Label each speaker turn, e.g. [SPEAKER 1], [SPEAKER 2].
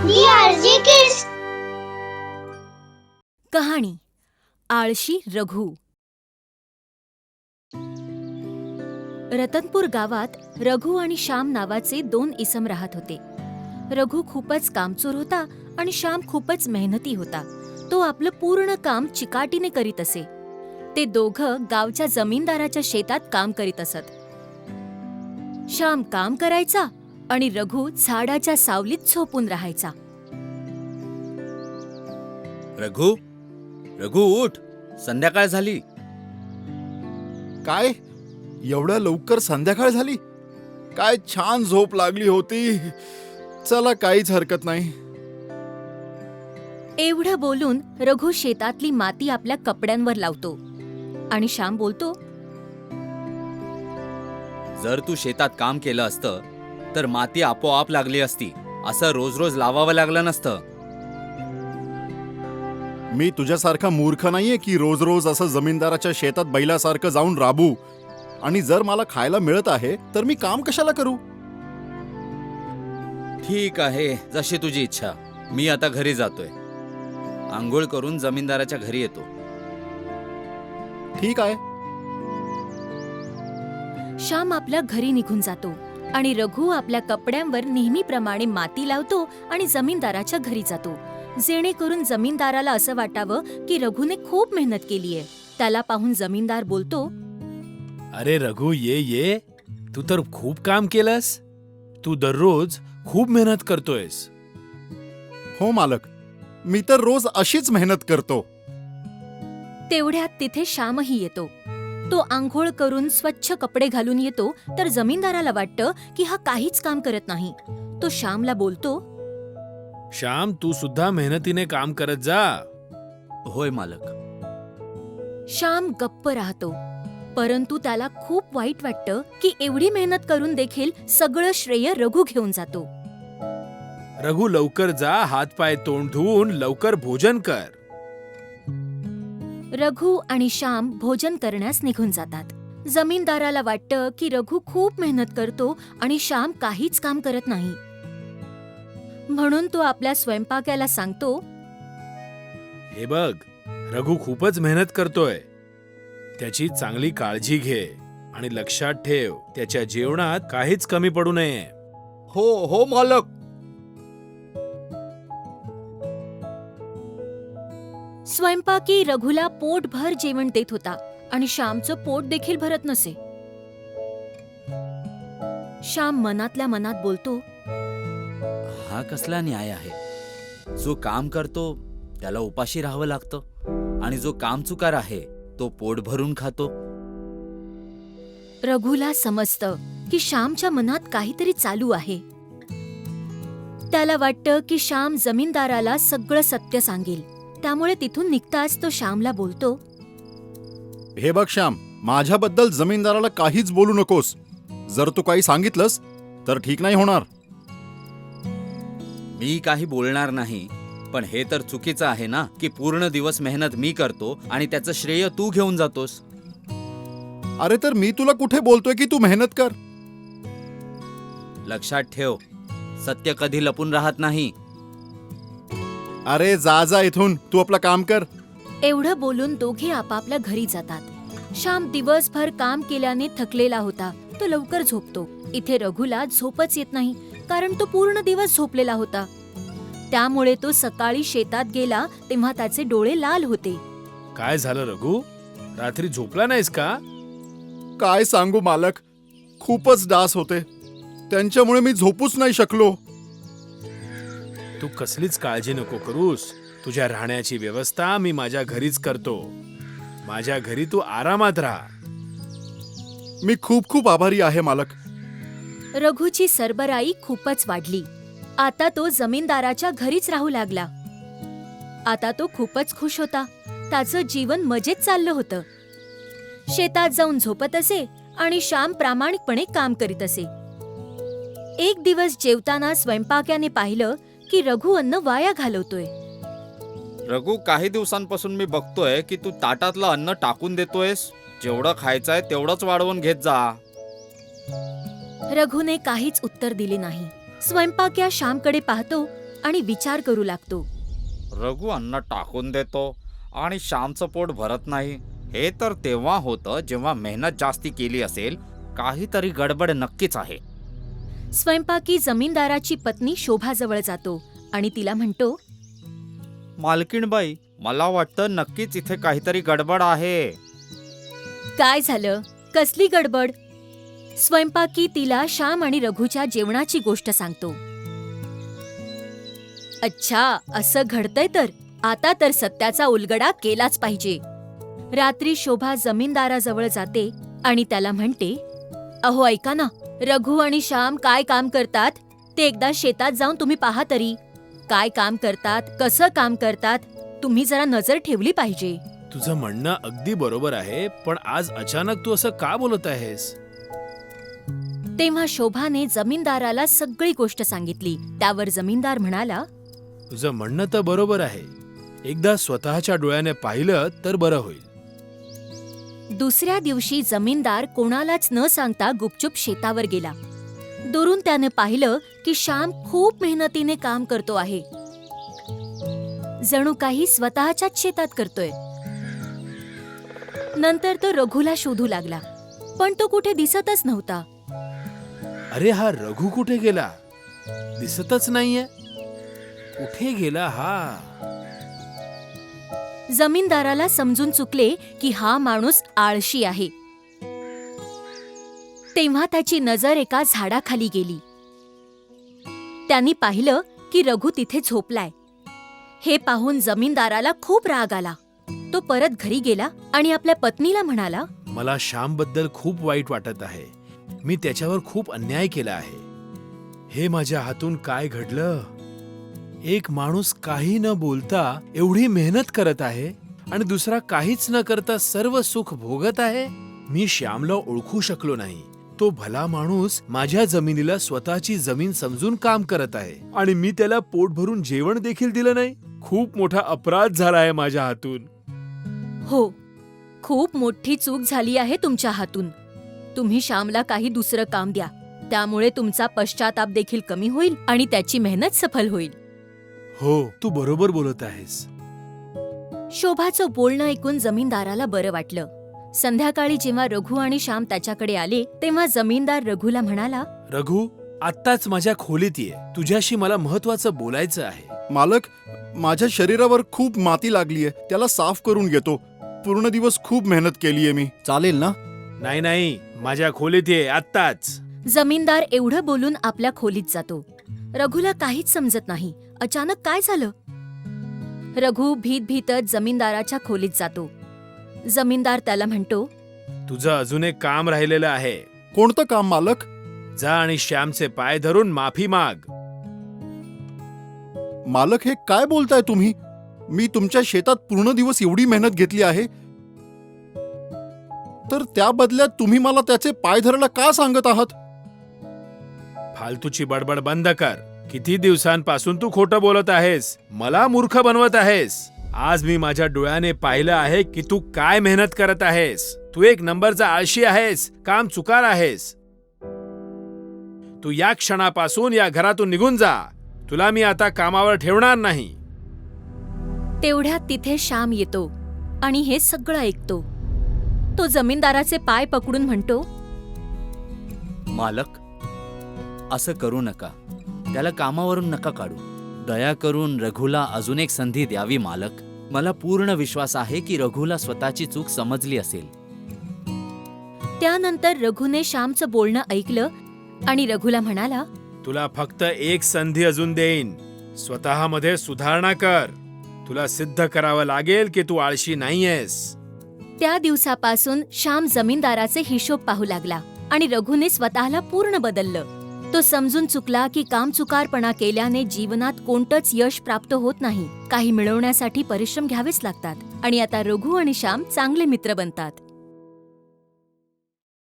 [SPEAKER 1] DRG Kids.
[SPEAKER 2] कहाणी आळशी रघु. रतनपूर गावात रघु आणि श्याम नावाचे दोन इसम राहत होते. रघु खूपच कामचोर होता आणि श्याम खूपच मेहनती होता. तो आपलं पूर्ण काम चिकाटीने करीत असे. ते दोघं गावच्या जमीनदाराच्या शेतात काम करीत असत. श्याम काम करायचा आणि रघु झाडाच्या सावलीत झोपून राहायचा.
[SPEAKER 3] रघु, रघु उठ, संध्याकाळ झाली.
[SPEAKER 4] काय एवढ्या लवकर संध्याकाळ झाली? काय छान झोप लागली होती. चला, काहीच हरकत नाही.
[SPEAKER 2] एवढं बोलून रघु शेतातली माती आपल्या कपड्यांवर लावतो आणि श्याम बोलतो,
[SPEAKER 3] जर तू शेतात काम केलं असतं तर माती आपोआप लागली असती. असं रोज रोज लावावं लागलं नसतं.
[SPEAKER 4] मी तुझ्यासारखा मूर्ख नाहीये की रोज रोज असं जमीनदाराच्या शेतात बैलासारखं जाऊन राबू. आणि जर मला खायला मिळत आहे तर मी काम कशाला करू?
[SPEAKER 3] ठीक आहे, जशी तुझी इच्छा. मी आता घरी जातोय. आंघोळ करून जमीनदाराच्या घरी येतो.
[SPEAKER 4] ठीक आहे.
[SPEAKER 2] श्याम आपल्या घरी निघून जातो आणि रघु आपल्या कपड्यांवर नेहमीप्रमाणे माती लावतो आणि जमीनदाराच्या घरी जातो, जेणेकरून जमीनदाराला असं वाटावं की रघुने खूप मेहनत केलीये. त्याला पाहून जमीनदार बोलतो,
[SPEAKER 5] अरे रघु, ये, तू तर खूप काम केलंस. तू दररोज खूप मेहनत करतोयस.
[SPEAKER 4] हो मालक, मी तर रोज अशीच मेहनत करतो.
[SPEAKER 2] तेवढ्यात तिथे श्यामही येतो. तो आंघोळ करून स्वच्छ कपडे घालून येतो तर जमीनदाराला वाटतं की हा काहीच काम करत नाही. तो श्यामला बोलतो,
[SPEAKER 5] श्याम, तू सुद्धा मेहनतीने काम करत जा.
[SPEAKER 3] होय मालक.
[SPEAKER 2] श्याम गप्प राहतो, परंतु त्याला खूप वाईट वाटतं की एवढी मेहनत करून देखील सगळं श्रेय रघु घेऊन जातो.
[SPEAKER 5] रघु, लवकर जा, हातपाय तोंड धुवून लवकर भोजन कर.
[SPEAKER 2] रघु आणि श्याम भोजन करण्यास निघून जातात. जमीनदाराला वाटतं की रघु खूप मेहनत करतो आणि श्याम काहीच काम करत नाही. म्हणून तो आपल्या स्वयंपाक्याला सांगतो,
[SPEAKER 5] हे बघ, रघु खूपच मेहनत करतोय. त्याची चांगली काळजी घे आणि लक्षात ठेव, त्याच्या जेवणात काहीच कमी पडू नये.
[SPEAKER 3] हो मालक.
[SPEAKER 2] स्वयंपाकी रघुला पोटभर जेवण देत होता आणि श्यामचं पोट देखील भरत नसे. श्याम मनातल्या मनात बोलतो,
[SPEAKER 3] हा कसला न्याय आहे? जो काम करतो त्याला उपाशी राहावं लागतं आणि जो कामचुकार आहे तो पोट भरून खातो.
[SPEAKER 2] रघुला समजतं की श्यामच्या मनात काहीतरी चालू आहे. त्याला वाटतं की श्याम जमीनदाराला सगळं सत्य सांगेल. त्यामुळे तिथून निघताच तो श्यामला बोलतो,
[SPEAKER 4] हे बघ श्याम, माझ्याबद्दल जमीनदाराला काहीच बोलू नकोस. जर तू काही सांगितलंस तर ठीक नाही होणार.
[SPEAKER 3] मी काही बोलणार नाही, पण हे तर चुकीचं आहे ना की पूर्ण दिवस मेहनत मी करतो आणि त्याचं श्रेय तू घेऊन जातोस.
[SPEAKER 4] अरे, तर मी तुला कुठे बोलतोय की तू मेहनत कर?
[SPEAKER 3] लक्षात ठेव, सत्य कधी लपून राहत नाही.
[SPEAKER 4] अरे जा इथून, तू आपलं काम कर.
[SPEAKER 2] एवढं बोलून दोघे आपापल्या घरी जातात. श्याम दिवसभर काम केल्याने थकलेला होता. तो लवकर झोपतो. इथे रघुला झोपच येत नाही, कारण तो पूर्ण दिवस झोपलेला होता. त्यामुळे तो सकाळी शेतात गेला तेव्हा त्याचे डोळे लाल होते.
[SPEAKER 5] काय झालं रघु? रात्री झोपला नाहीस का?
[SPEAKER 4] काय सांगू मालक, खूपच डास होते. त्यांच्यामुळे मी झोपूच नाही शकलो.
[SPEAKER 5] तू कसलीच काळजी नको करूस. तुझ्या राहण्याची व्यवस्था मी माझ्या घरीच करतो. माझ्या घरी तू आरामात राहा.
[SPEAKER 4] मी खूप खूप आभारी आहे मालक.
[SPEAKER 2] रघुची सरबराई खूपच वाढली. आता तो जमीनदाराच्या घरीच राहू लागला. आता तो खूपच खुश होता. त्याचं जीवन मजेत चाललं होतं. शेतात जाऊन झोपत असे आणि श्याम प्रामाणिकपणे काम करीत असे. एक दिवस जेवताना स्वयंपाक्याने पाहिलं की रघु अन्न वाया घालवतोय.
[SPEAKER 3] रघु, काही दिवसांपासून मी बघतोय की तू ताटातलं अन्न टाकून देतोयस. जेवढं खायचंय तेवढंच वाढवून घेत जा.
[SPEAKER 2] रघुने काहीच उत्तर दिले नाही. स्वयंपाक्या श्यामकडे पाहतो आणि विचार करू लागतो.
[SPEAKER 3] रघु अन्न टाकून देतो आणि श्यामचं पोट भरत नाही. हे तर तेव्हा होतं जेव्हा मेहनत जास्ती केली असेल. काहीतरी गडबड नक्कीच आहे.
[SPEAKER 2] स्वयंपाकी जमीनदाराची पत्नी शोभाजवळ जातो आणि तिला म्हणतो,
[SPEAKER 3] मालकीणबाई, मला वाटतं नक्कीच इथे काहीतरी गडबड आहे.
[SPEAKER 2] काय झालं? कसली गडबड? स्वयंपाकी तिला श्याम आणि रघुच्या जेवणाची गोष्ट सांगतो. अच्छा, असं घडतंय तर आता तर सत्याचा उलगडा केलाच पाहिजे. रात्री शोभा जमीनदाराजवळ जाते आणि त्याला म्हणते, अहो ऐका ना, रघु आणि श्याम काय काम करतात ते एकदा शेतात जाऊन तुम्ही पहा तरी. काय काम करतात, कसं काम करतात, तुम्ही जरा नजर ठेवली पाहिजे.
[SPEAKER 5] तुझं म्हणणं अगदी बरोबर आहे, पण आज अचानक तू असं का बोलत आहेस?
[SPEAKER 2] तेव्हा शोभाने जमीनदाराला सगळी गोष्ट सांगितली. त्यावर जमीनदार म्हणाला,
[SPEAKER 5] तुझं म्हणणं तर बरोबर आहे. एकदा स्वतःच्या डोळ्याने पाहिलं तर बरं होईल.
[SPEAKER 2] दुसऱ्या दिवशी जमीनदार कोणालाच न सांगता गुपचूप शेतावर गेला. दुरून त्याने पाहिलं की श्याम खूप मेहनतीने काम करतो आहे. जणू काही स्वतःच्याच शेतात करतोय. नंतर तो रघुला शोधू लागला, पण तो कुठे दिसतच नव्हता.
[SPEAKER 5] अरे हा रघु कुठे गेला? दिसतच नाहीये. कुठे गेला हा?
[SPEAKER 2] जमीनदाराला समजून चुकले की हा माणूस आळशी आहे. तेव्हा त्याची नजर एका झाडाखाली गेली. त्यांनी पाहिलं की रघु तिथे झोपलाय. हे पाहून जमीनदाराला खूप राग आला. तो परत घरी गेला आणि आपल्या पत्नीला म्हणाला,
[SPEAKER 5] मला श्यामबद्दल खूप वाईट वाटत आहे. मी त्याच्यावर खूप अन्याय केला आहे. हे माझ्या हातून काय घडलं? एक माणूस काही न बोलता एवढी मेहनत करत आहे आणि दुसरा काहीच न करता सर्व सुख भोगत आहे. मी श्यामला ओळखू शकलो नाही. तो भला माणूस माझ्या जमिनीला स्वतःची जमीन समजून काम करत आहे आणि मी त्याला पोट भरून जेवण देखील दिलं नाही. खूप मोठा अपराध झाला आहे माझ्या हातून.
[SPEAKER 2] हो, खूप मोठी चूक झाली आहे तुमच्या हातून. तुम्ही श्यामला काही दुसरं काम द्या. त्यामुळे तुमचा पश्चाताप देखील कमी होईल आणि त्याची मेहनत सफल होईल.
[SPEAKER 5] हो, तू बरोबर बोलत आहेस.
[SPEAKER 2] शोभाचं बोलणं ऐकून जमीनदाराला बरं वाटलं. संध्याकाळी जेव्हा रघु आणि श्याम त्याच्याकडे आले तेव्हा जमीनदार रघुला म्हणाला,
[SPEAKER 5] रघु, आत्ताच माझ्या खोलीत ये. तुझ्याशी मला महत्वाचं बोलायचं आहे.
[SPEAKER 4] मालक, माझ्या शरीरावर खूप माती लागलीये, त्याला साफ करून घेतो. पूर्ण दिवस खूप मेहनत केलीये मी. चालेल ना?
[SPEAKER 5] नाही नाही, माझ्या खोलीत ये आत्ताच.
[SPEAKER 2] जमीनदार एवढं बोलून आपल्या खोलीत जातो. रघुला काहीच समजत नाही. अचानक काय झालं? रघु भीत भीतच जमीनदाराच्या खोलीत जातो. जमीनदार त्याला म्हणतो,
[SPEAKER 5] तुझं अजून एक काम राहिलेलं आहे.
[SPEAKER 4] कोणतं काम मालक?
[SPEAKER 5] जा आणि श्यामचे पाय धरून माफी माग.
[SPEAKER 4] मालक, हे काय बोलताय तुम्ही? मी तुमच्या शेतात पूर्ण दिवस एवढी मेहनत घेतली आहे, तर त्या बदल्यात तुम्ही मला त्याचे पाय धरायला का सांगत आहात?
[SPEAKER 5] फालतूची बडबड बंद कर. किती दिवसांपासून तू खोटं बोलत आहेस? मला मूर्ख बनवत आहेस. आज मी माझ्या डोळ्याने पाहिलं आहे की तू काय मेहनत करत आहेस. तू एक नंबरचा आळशी आहेस, काम चुकार आहेस. तू या क्षणापासून या घरातून निघून जा. तुला मी आता कामावर ठेवणार नाही.
[SPEAKER 2] तेवढ्यात तिथे श्याम येतो आणि हे सगळं ऐकतो. तो जमीनदाराचे पाय पकडून म्हणतो,
[SPEAKER 3] मालक, असं करू नका. त्याला कामावरून नका काढू. दया करून रघुला अजून एक संधी द्यावी मालक. मला पूर्ण विश्वास आहे की रघुला स्वतःची चूक समजली असेल.
[SPEAKER 2] त्यानंतर रघुने श्यामचं बोलणं ऐकलं आणि रघुला म्हणाला,
[SPEAKER 5] तुला फक्त एक संधी अजून देईन. स्वतःमध्ये सुधारणा कर. तुला सिद्ध करावं लागेल की तू आळशी नाहीयेस.
[SPEAKER 2] त्या दिवसापासून श्याम जमीनदाराचे हिशोब पाहू लागला आणि रघुने स्वतःला पूर्ण बदललं. तो समजून चुकला की कामचुकारपणा केल्याने जीवनात कोणतंच यश प्राप्त होत नाही. काही मिळवण्यासाठी परिश्रम घ्यावेच लागतात. आणि आता रघु आणि श्याम चांगले मित्र बनतात.